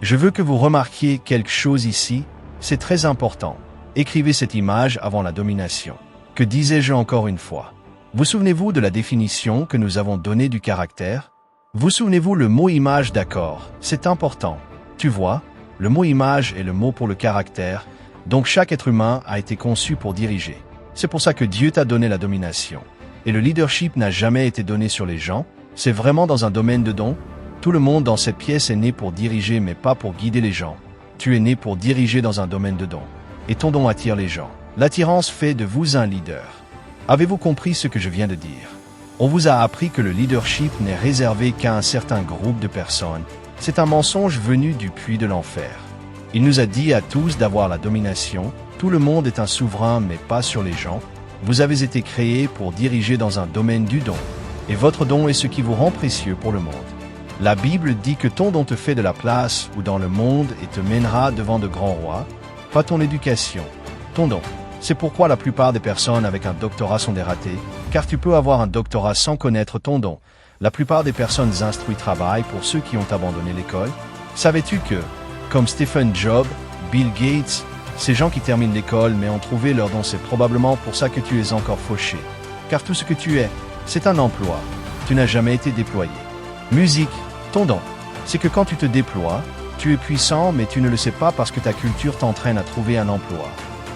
Je veux que vous remarquiez quelque chose ici, c'est très important. Écrivez cette image avant la domination. Que disais-je encore une fois? Vous souvenez-vous de la définition que nous avons donnée du caractère? Vous souvenez-vous le mot image d'accord? C'est important. Tu vois, le mot image est le mot pour le caractère, donc chaque être humain a été conçu pour diriger. C'est pour ça que Dieu t'a donné la domination. Et le leadership n'a jamais été donné sur les gens, c'est vraiment dans un domaine de don. Tout le monde dans cette pièce est né pour diriger mais pas pour guider les gens. Tu es né pour diriger dans un domaine de don. Et ton don attire les gens. L'attirance fait de vous un leader. Avez-vous compris ce que je viens de dire? On vous a appris que le leadership n'est réservé qu'à un certain groupe de personnes. C'est un mensonge venu du puits de l'enfer. Il nous a dit à tous d'avoir la domination. Tout le monde est un souverain mais pas sur les gens. Vous avez été créés pour diriger dans un domaine du don. Et votre don est ce qui vous rend précieux pour le monde. La Bible dit que ton don te fait de la place ou dans le monde et te mènera devant de grands rois, pas ton éducation, ton don. C'est pourquoi la plupart des personnes avec un doctorat sont des ratés, car tu peux avoir un doctorat sans connaître ton don. La plupart des personnes instruites travaillent pour ceux qui ont abandonné l'école. Savais-tu que, comme Stephen Jobs, Bill Gates, ces gens qui terminent l'école mais ont trouvé leur don, c'est probablement pour ça que tu es encore fauché. Car tout ce que tu es, c'est un emploi. Tu n'as jamais été déployé. Musique, ton don. C'est que quand tu te déploies, tu es puissant mais tu ne le sais pas parce que ta culture t'entraîne à trouver un emploi.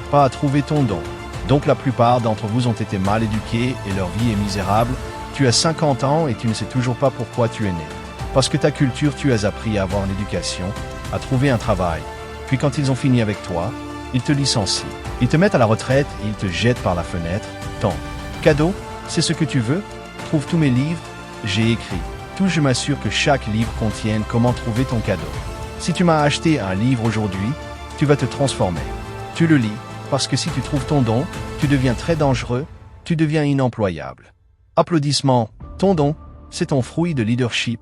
Pas à trouver ton don. Donc la plupart d'entre vous ont été mal éduqués et leur vie est misérable. Tu as 50 ans et tu ne sais toujours pas pourquoi tu es né. Parce que ta culture, tu as appris à avoir une éducation, à trouver un travail. Puis quand ils ont fini avec toi, ils te licencient. Ils te mettent à la retraite et ils te jettent par la fenêtre. Ton cadeau, c'est ce que tu veux? Trouve tous mes livres, j'ai écrit. Tout, je m'assure que chaque livre contienne comment trouver ton cadeau. Si tu m'as acheté un livre aujourd'hui, tu vas te transformer. Tu le lis, parce que si tu trouves ton don, tu deviens très dangereux, tu deviens inemployable. Applaudissements, ton don, c'est ton fruit de leadership.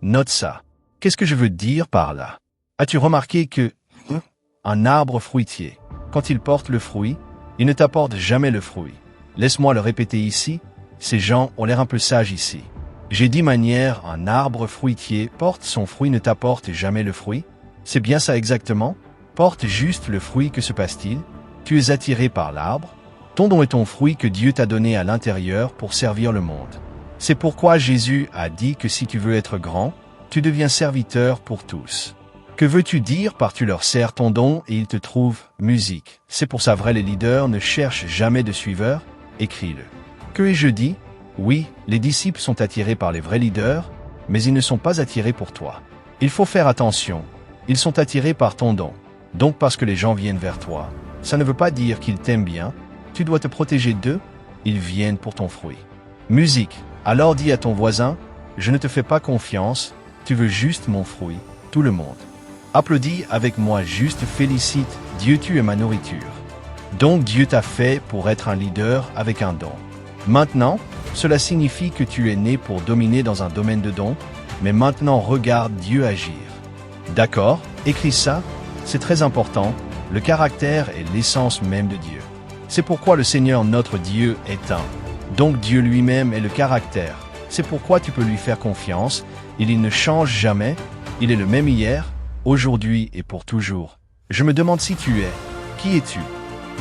Note ça. Qu'est-ce que je veux dire par là? As-tu remarqué que un arbre fruitier, quand il porte le fruit, il ne t'apporte jamais le fruit. Laisse-moi le répéter ici, ces gens ont l'air un peu sages ici. J'ai dit manière, un arbre fruitier porte son fruit, ne t'apporte jamais le fruit. C'est bien ça exactement? Porte juste le fruit, que se passe-t-il? Tu es attiré par l'arbre. Ton don est ton fruit que Dieu t'a donné à l'intérieur pour servir le monde. C'est pourquoi Jésus a dit que si tu veux être grand, tu deviens serviteur pour tous. Que veux-tu dire par tu leur sers ton don et ils te trouvent musique? C'est pour ça vrai les leaders ne cherchent jamais de suiveurs? Écris-le. Que ai-je dit? Oui, les disciples sont attirés par les vrais leaders, mais ils ne sont pas attirés pour toi. Il faut faire attention. Ils sont attirés par ton don. Donc parce que les gens viennent vers toi, ça ne veut pas dire qu'ils t'aiment bien. Tu dois te protéger d'eux. Ils viennent pour ton fruit. Musique. Alors dis à ton voisin, je ne te fais pas confiance, tu veux juste mon fruit. Tout le monde. Applaudis avec moi, juste félicite. Dieu, tu es ma nourriture. Donc Dieu t'a fait pour être un leader avec un don. Maintenant, cela signifie que tu es né pour dominer dans un domaine de don, mais maintenant regarde Dieu agir. D'accord? Écris ça, c'est très important. Le caractère est l'essence même de Dieu. C'est pourquoi le Seigneur notre Dieu est un. Donc Dieu lui-même est le caractère. C'est pourquoi tu peux lui faire confiance. Il ne change jamais. Il est le même hier, aujourd'hui et pour toujours. Je me demande si tu es. Qui es-tu?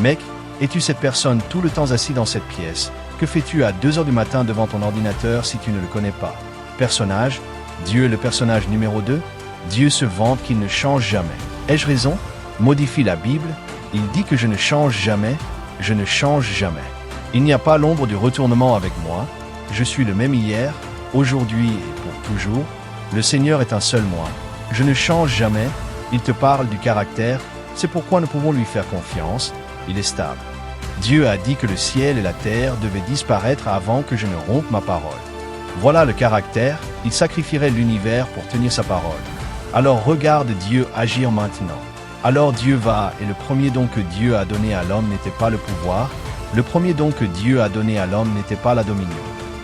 Mec, es-tu cette personne tout le temps assis dans cette pièce? Que fais-tu à 2 heures du matin devant ton ordinateur si tu ne le connais pas? Personnage, Dieu est le personnage numéro 2. Dieu se vante qu'il ne change jamais. Ai-je raison? Modifie la Bible. Il dit que je ne change jamais. Je ne change jamais. Il n'y a pas l'ombre du retournement avec moi. Je suis le même hier, aujourd'hui et pour toujours. Le Seigneur est un seul moi. Je ne change jamais. Il te parle du caractère. C'est pourquoi nous pouvons lui faire confiance. Il est stable. Dieu a dit que le ciel et la terre devaient disparaître avant que je ne rompe ma parole. Voilà le caractère, il sacrifierait l'univers pour tenir sa parole. Alors regarde Dieu agir maintenant. Alors Dieu va, et le premier don que Dieu a donné à l'homme n'était pas le pouvoir, le premier don que Dieu a donné à l'homme n'était pas la dominion.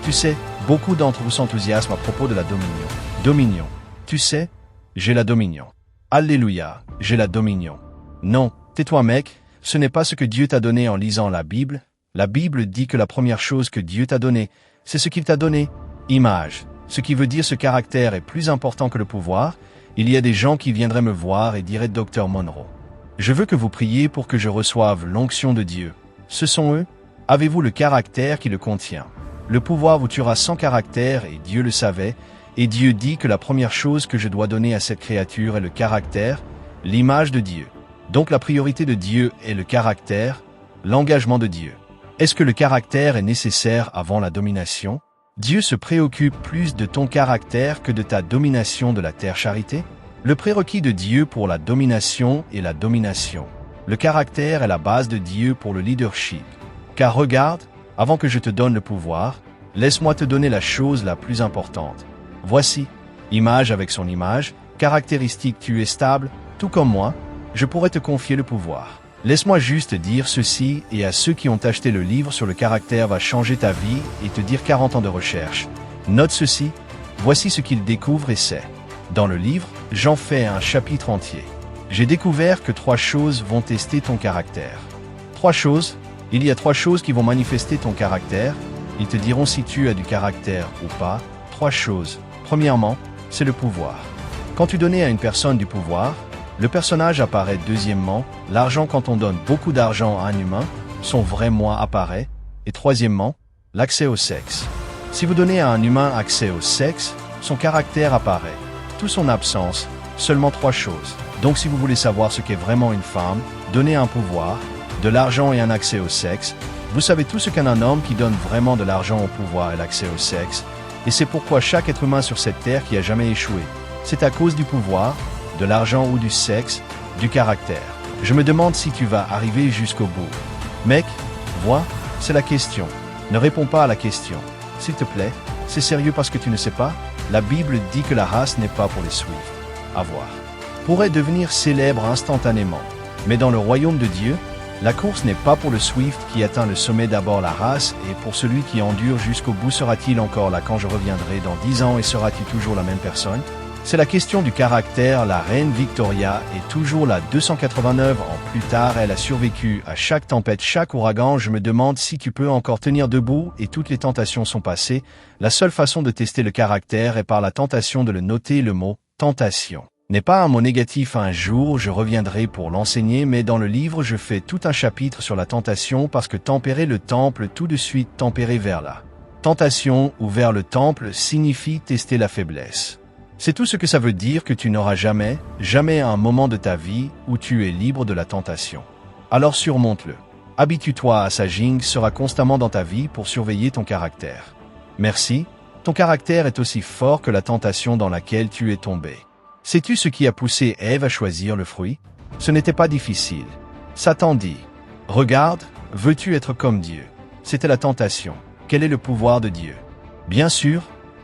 Tu sais, beaucoup d'entre vous s'enthousiasment à propos de la dominion. Dominion. Tu sais, j'ai la dominion. Alléluia, j'ai la dominion. Non, tais-toi mec. Ce n'est pas ce que Dieu t'a donné en lisant la Bible. La Bible dit que la première chose que Dieu t'a donnée, c'est ce qu'il t'a donné, image. Ce qui veut dire ce caractère est plus important que le pouvoir. Il y a des gens qui viendraient me voir et diraient Dr Monroe, je veux que vous priez pour que je reçoive l'onction de Dieu. Ce sont eux? Avez-vous le caractère qui le contient? Le pouvoir vous tuera sans caractère et Dieu le savait, et Dieu dit que la première chose que je dois donner à cette créature est le caractère, l'image de Dieu. Donc la priorité de Dieu est le caractère, l'engagement de Dieu. Est-ce que le caractère est nécessaire avant la domination? Dieu se préoccupe plus de ton caractère que de ta domination de la terre charité? Le prérequis de Dieu pour la domination est la domination. Le caractère est la base de Dieu pour le leadership. Car regarde, avant que je te donne le pouvoir, laisse-moi te donner la chose la plus importante. Voici, image avec son image, caractéristique tu es stable, tout comme moi, je pourrais te confier le pouvoir. Laisse-moi juste dire ceci et à ceux qui ont acheté le livre sur le caractère va changer ta vie et te dire 40 ans de recherche. Note ceci, voici ce qu'il découvre et sait. Dans le livre, j'en fais un chapitre entier. J'ai découvert que 3 choses vont tester ton caractère. 3 choses, il y a 3 choses qui vont manifester ton caractère. Ils te diront si tu as du caractère ou pas. 3 choses. Premièrement, c'est le pouvoir. Quand tu donnais à une personne du pouvoir, le personnage apparaît. Deuxièmement, l'argent quand on donne beaucoup d'argent à un humain, son vrai moi apparaît. Et troisièmement, l'accès au sexe. Si vous donnez à un humain accès au sexe, son caractère apparaît. Tout son absence, seulement 3 choses. Donc si vous voulez savoir ce qu'est vraiment une femme, donnez un pouvoir, de l'argent et un accès au sexe, vous savez tout ce qu'un homme qui donne vraiment de l'argent au pouvoir et l'accès au sexe, et c'est pourquoi chaque être humain sur cette terre qui a jamais échoué, c'est à cause du pouvoir, de l'argent ou du sexe, du caractère. Je me demande si tu vas arriver jusqu'au bout. Mec, vois, c'est la question. Ne réponds pas à la question. S'il te plaît, c'est sérieux parce que tu ne sais pas? La Bible dit que la race n'est pas pour les Swift. À voir. Pourrait devenir célèbre instantanément. Mais dans le royaume de Dieu, la course n'est pas pour le Swift qui atteint le sommet d'abord la race, et pour celui qui endure jusqu'au bout sera-t-il encore là quand je reviendrai dans 10 ans et sera-t-il toujours la même personne? C'est la question du caractère. La reine Victoria est toujours là 289 ans plus tard. Elle a survécu à chaque tempête, chaque ouragan. Je me demande si tu peux encore tenir debout et toutes les tentations sont passées. La seule façon de tester le caractère est par la tentation de le noter. Le mot « tentation » n'est pas un mot négatif. Un jour, je reviendrai pour l'enseigner, mais dans le livre, je fais tout un chapitre sur la tentation parce que tempérer le temple tout de suite tempérer vers la tentation ou vers le temple signifie tester la faiblesse. C'est tout ce que ça veut dire que tu n'auras jamais, jamais un moment de ta vie où tu es libre de la tentation. Alors surmonte-le. Habitue-toi à ça. Jing sera constamment dans ta vie pour surveiller ton caractère. Merci, ton caractère est aussi fort que la tentation dans laquelle tu es tombé. Sais-tu ce qui a poussé Ève à choisir le fruit? Ce n'était pas difficile. Satan dit, « Regarde, veux-tu être comme Dieu ?» C'était la tentation. Quel est le pouvoir de Dieu? Bien sûr,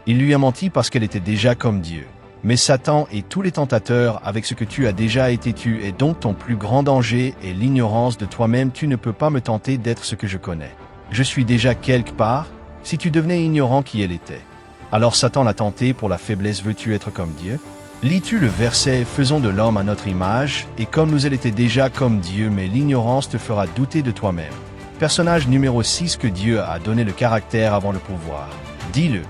il lui a menti parce qu'elle était déjà comme Dieu. Mais Satan et tous les tentateurs avec ce que tu as déjà été, tu es donc ton plus grand danger et l'ignorance de toi-même. Tu ne peux pas me tenter d'être ce que je connais. Je suis déjà quelque part, si tu devenais ignorant qui elle était. Alors Satan l'a tenté pour la faiblesse. Veux-tu être comme Dieu? Lis-tu le verset « Faisons de l'homme à notre image, et comme nous elle était déjà comme Dieu, mais l'ignorance te fera douter de toi-même. » Personnage numéro 6 que Dieu a donné le caractère avant le pouvoir. Dis-le.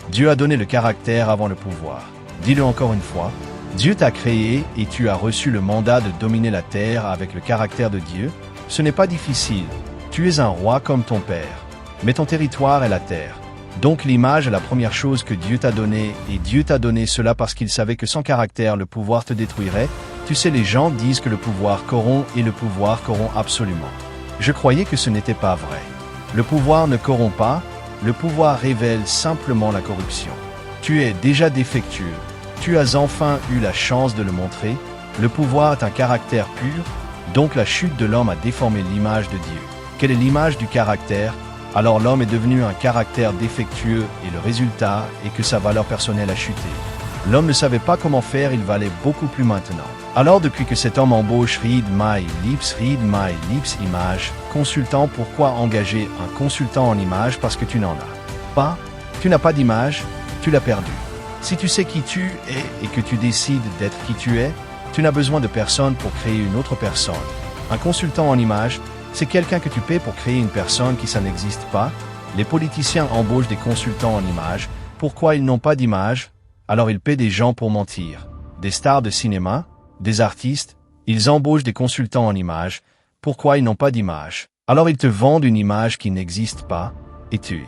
Dieu a donné le caractère avant le pouvoir. Dis-le encore une fois. Dieu t'a créé et tu as reçu le mandat de dominer la terre avec le caractère de Dieu. Ce n'est pas difficile. Tu es un roi comme ton père. Mais ton territoire est la terre. Donc l'image est la première chose que Dieu t'a donnée, et Dieu t'a donné cela parce qu'il savait que sans caractère le pouvoir te détruirait. Tu sais, les gens disent que le pouvoir corrompt et le pouvoir corrompt absolument. Je croyais que ce n'était pas vrai. Le pouvoir ne corrompt pas, le pouvoir révèle simplement la corruption. Tu es déjà défectueux. Tu as enfin eu la chance de le montrer. Le pouvoir est un caractère pur, donc la chute de l'homme a déformé l'image de Dieu. Quelle est l'image du caractère? Alors l'homme est devenu un caractère défectueux et le résultat est que sa valeur personnelle a chuté. L'homme ne savait pas comment faire, il valait beaucoup plus maintenant. Alors depuis que cet homme embauche Read My Lips image, consultant, pourquoi engager un consultant en image? Parce que tu n'en as pas, tu n'as pas d'image, tu l'as perdu. Si tu sais qui tu es et que tu décides d'être qui tu es, tu n'as besoin de personne pour créer une autre personne. Un consultant en image, c'est quelqu'un que tu paies pour créer une personne qui ça n'existe pas. Les politiciens embauchent des consultants en image. Pourquoi ils n'ont pas d'image? Alors ils paient des gens pour mentir. des stars de cinéma, des artistes, ils embauchent des consultants en images. Pourquoi ils n'ont pas d'image? Alors ils te vendent une image qui n'existe pas, et tu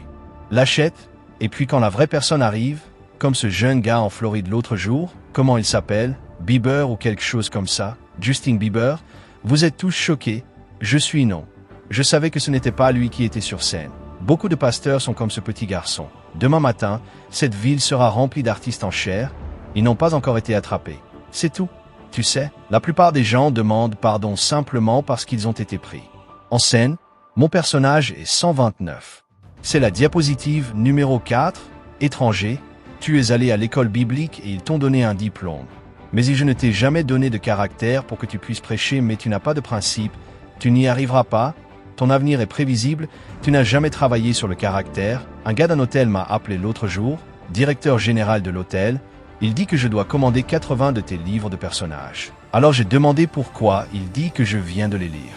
l'achètes, et puis quand la vraie personne arrive, comme ce jeune gars en Floride l'autre jour, comment il s'appelle, Bieber ou quelque chose comme ça, Justin Bieber, vous êtes tous choqués, je suis non. Je savais que ce n'était pas lui qui était sur scène. Beaucoup de pasteurs sont comme ce petit garçon. Demain matin, cette ville sera remplie d'artistes en chair, ils n'ont pas encore été attrapés. C'est tout. Tu sais, la plupart des gens demandent pardon simplement parce qu'ils ont été pris. En scène, mon personnage est 129. C'est la diapositive numéro 4, étranger, tu es allé à l'école biblique et ils t'ont donné un diplôme. Mais je ne t'ai jamais donné de caractère pour que tu puisses prêcher, mais tu n'as pas de principe, tu n'y arriveras pas, ton avenir est prévisible, tu n'as jamais travaillé sur le caractère. Un gars d'un hôtel m'a appelé l'autre jour, directeur général de l'hôtel, il dit que je dois commander 80 de tes livres de personnages. Alors j'ai demandé pourquoi, il dit que je viens de les lire.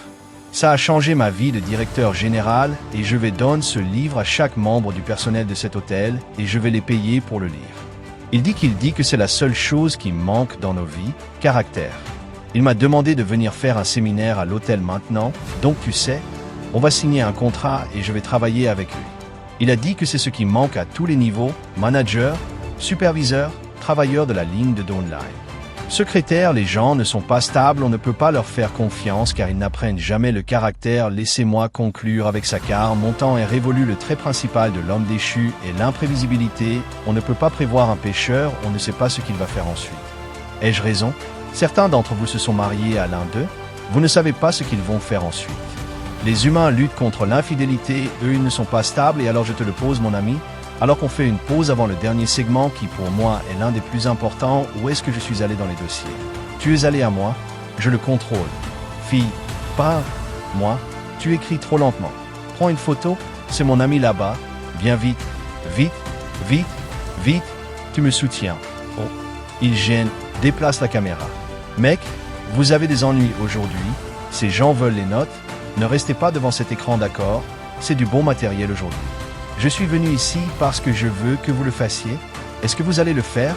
Ça a changé ma vie de directeur général et je vais donner ce livre à chaque membre du personnel de cet hôtel et je vais les payer pour le lire. Il dit que c'est la seule chose qui manque dans nos vies, caractère. Il m'a demandé de venir faire un séminaire à l'hôtel maintenant, donc tu sais, on va signer un contrat et je vais travailler avec lui. Il a dit que c'est ce qui manque à tous les niveaux, manager, superviseur, travailleurs de la ligne de downline. Secrétaire, les gens ne sont pas stables, on ne peut pas leur faire confiance car ils n'apprennent jamais le caractère. Laissez-moi conclure avec ça car mon temps est révolu. Le trait principal de l'homme déchu est l'imprévisibilité. On ne peut pas prévoir un pécheur, on ne sait pas ce qu'il va faire ensuite. Ai-je raison? Certains d'entre vous se sont mariés à l'un d'eux, vous ne savez pas ce qu'ils vont faire ensuite. Les humains luttent contre l'infidélité, eux ils ne sont pas stables et alors je te le pose mon ami. Alors qu'on fait une pause avant le dernier segment qui pour moi est l'un des plus importants, où est-ce que je suis allé dans les dossiers? Tu es allé à moi, je le contrôle. Fille, pas moi, tu écris trop lentement. Prends une photo, c'est mon ami là-bas, viens vite, vite, vite, vite, tu me soutiens. Oh, il gêne, déplace la caméra. Mec, vous avez des ennuis aujourd'hui, ces gens veulent les notes, ne restez pas devant cet écran d'accord, c'est du bon matériel aujourd'hui. Je suis venu ici parce que je veux que vous le fassiez. Est-ce que vous allez le faire?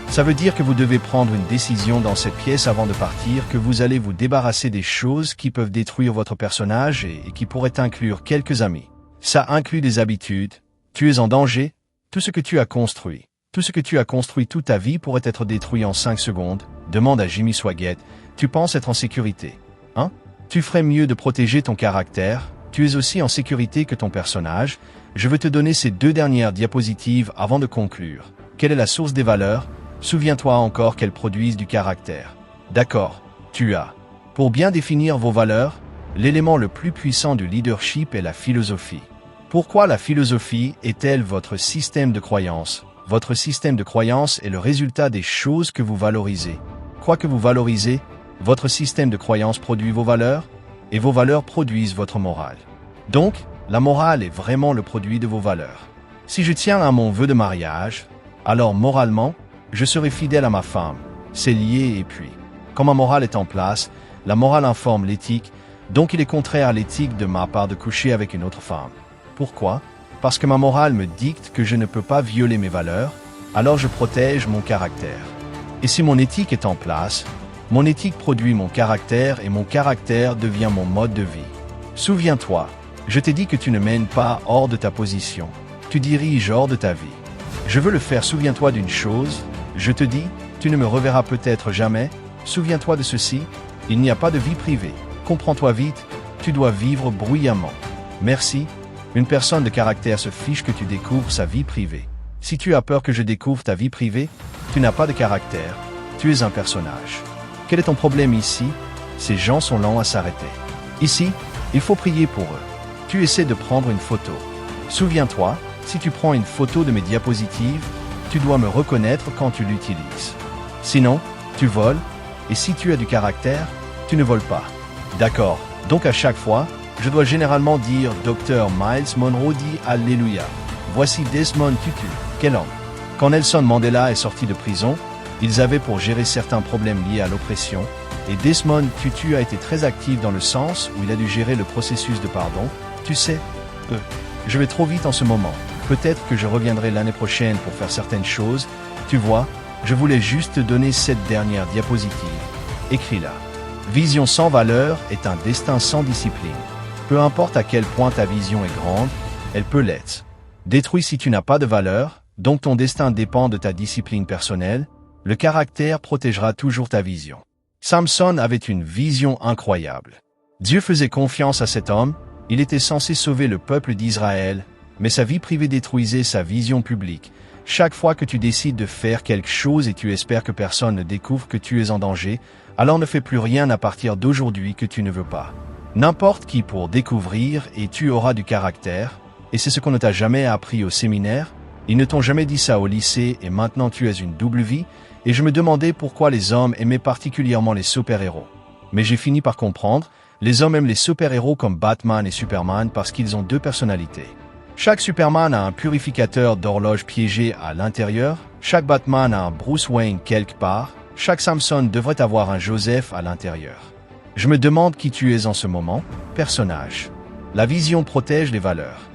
Ça veut dire que vous devez prendre une décision dans cette pièce avant de partir, que vous allez vous débarrasser des choses qui peuvent détruire votre personnage et qui pourraient inclure quelques amis. Ça inclut des habitudes. Tu es en danger. Tout ce que tu as construit. Tout ce que tu as construit toute ta vie pourrait être détruit en 5 secondes. Demande à Jimmy Swaggart. Tu penses être en sécurité? Hein? Tu ferais mieux de protéger ton caractère. Tu es aussi en sécurité que ton personnage. Je veux te donner ces 2 dernières diapositives avant de conclure. Quelle est la source des valeurs? Souviens-toi encore qu'elles produisent du caractère. D'accord, tu as. Pour bien définir vos valeurs, l'élément le plus puissant du leadership est la philosophie. Pourquoi la philosophie est-elle votre système de croyance? Votre système de croyance est le résultat des choses que vous valorisez. Quoi que vous valorisez, votre système de croyance produit vos valeurs, et vos valeurs produisent votre morale. Donc, la morale est vraiment le produit de vos valeurs. Si je tiens à mon vœu de mariage, alors moralement, je serai fidèle à ma femme. C'est lié et puis, quand ma morale est en place, la morale informe l'éthique, donc il est contraire à l'éthique de ma part de coucher avec une autre femme. Pourquoi? Parce que ma morale me dicte que je ne peux pas violer mes valeurs, alors je protège mon caractère. Et si mon éthique est en place, mon éthique produit mon caractère et mon caractère devient mon mode de vie. Souviens-toi, je t'ai dit que tu ne mènes pas hors de ta position, tu diriges hors de ta vie. Je veux le faire, souviens-toi d'une chose, je te dis, tu ne me reverras peut-être jamais, souviens-toi de ceci, il n'y a pas de vie privée, comprends-toi vite, tu dois vivre bruyamment. Merci, une personne de caractère se fiche que tu découvres sa vie privée. Si tu as peur que je découvre ta vie privée, tu n'as pas de caractère, tu es un personnage. Quel est ton problème ici? Ces gens sont lents à s'arrêter. Ici, il faut prier pour eux. Tu essaies de prendre une photo. Souviens-toi, si tu prends une photo de mes diapositives, tu dois me reconnaître quand tu l'utilises. Sinon, tu voles, et si tu as du caractère, tu ne voles pas. D'accord, donc à chaque fois, je dois généralement dire Dr. Miles Monroe dit Alléluia. Voici Desmond Tutu, quel homme. Quand Nelson Mandela est sorti de prison, ils avaient pour gérer certains problèmes liés à l'oppression, et Desmond Tutu a été très actif dans le sens où il a dû gérer le processus de pardon. Tu sais, je vais trop vite en ce moment. Peut-être que je reviendrai l'année prochaine pour faire certaines choses. Tu vois, Je voulais juste te donner cette dernière diapositive. Écris-la. Vision sans valeur est un destin sans discipline. Peu importe à quel point ta vision est grande, elle peut l'être. Détruit si tu n'as pas de valeur, donc ton destin dépend de ta discipline personnelle, le caractère protégera toujours ta vision. Samson avait une vision incroyable. Dieu faisait confiance à cet homme, il était censé sauver le peuple d'Israël, mais sa vie privée détruisait sa vision publique. Chaque fois que tu décides de faire quelque chose et tu espères que personne ne découvre que tu es en danger, alors ne fais plus rien à partir d'aujourd'hui que tu ne veux pas. N'importe qui pour découvrir et tu auras du caractère, et c'est ce qu'on ne t'a jamais appris au séminaire, ils ne t'ont jamais dit ça au lycée et maintenant tu es une double vie, et je me demandais pourquoi les hommes aimaient particulièrement les super-héros. Mais j'ai fini par comprendre, les hommes aiment les super-héros comme Batman et Superman parce qu'ils ont deux personnalités. Chaque Superman a un purificateur d'horloge piégé à l'intérieur, chaque Batman a un Bruce Wayne quelque part, chaque Samson devrait avoir un Joseph à l'intérieur. Je me demande qui tu es en ce moment, personnage. La vision protège les valeurs.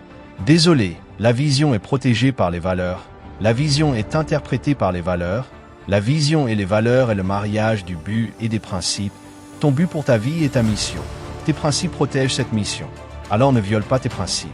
Désolé, la vision est protégée par les valeurs. La vision est interprétée par les valeurs. La vision et les valeurs est le mariage du but et des principes. Ton but pour ta vie est ta mission. Tes principes protègent cette mission. Alors ne viole pas tes principes.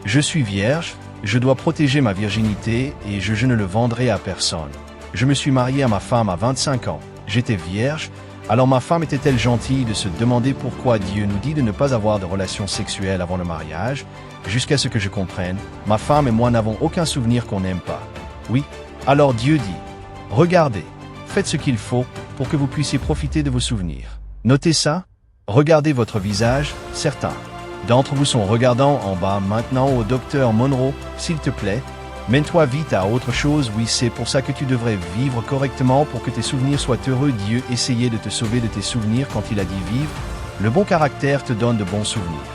Je suis vierge, je dois protéger ma virginité et je ne le vendrai à personne. Je me suis marié à ma femme à 25 ans. J'étais vierge, alors ma femme était-elle gentille de se demander pourquoi Dieu nous dit de ne pas avoir de relations sexuelles avant le mariage, jusqu'à ce que je comprenne, ma femme et moi n'avons aucun souvenir qu'on n'aime pas. Oui, alors Dieu dit, regardez, faites ce qu'il faut pour que vous puissiez profiter de vos souvenirs. Notez ça, regardez votre visage, certains d'entre vous sont regardant en bas maintenant au docteur Monroe, s'il te plaît, mène-toi vite à autre chose, oui c'est pour ça que tu devrais vivre correctement pour que tes souvenirs soient heureux. Dieu essayait de te sauver de tes souvenirs quand il a dit vivre, le bon caractère te donne de bons souvenirs.